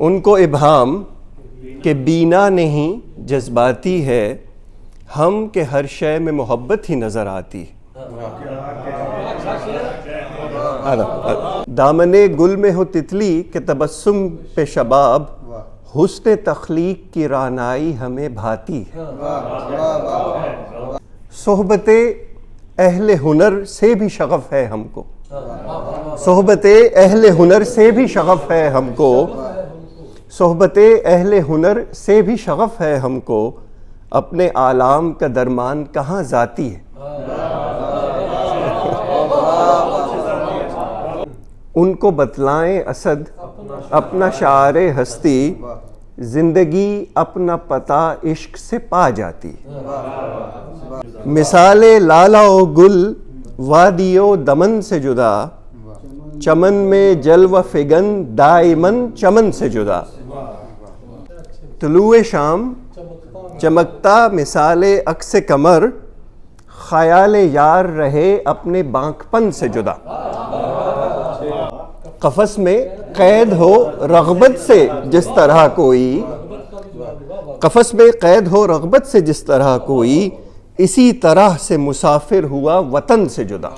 ان کو ابہام کہ بینا نہیں جذباتی ہے، ہم کہ ہر شے میں محبت ہی نظر آتی. دامنے گل میں ہو تتلی کہ تبسم پہ شباب، حسن تخلیق کی رعنائی ہمیں بھاتی. صحبت اہل ہنر سے بھی شغف ہے ہم کو، صحبت اہل ہنر سے بھی شغف ہے ہم کو، صحبت اہل ہنر سے بھی شغف ہے ہم کو، اپنے آلام کا درمان کہاں ذاتی ہے. ان کو بتلائیں اسد اپنا شعار ہستی، زندگی اپنا پتہ عشق سے پا جاتی. مثال لالا و گل وادی و دمن سے جدا، چمن میں جلوہ فگن دائمن چمن سے جدا. طلوع شام چمکتا مثال عکس قمر، خیال یار رہے اپنے بانکپن سے جدا. قفس میں قید ہو رغبت سے جس طرح کوئی، قفس میں قید ہو رغبت سے جس طرح کوئی، اسی طرح سے مسافر ہوا وطن سے جدا.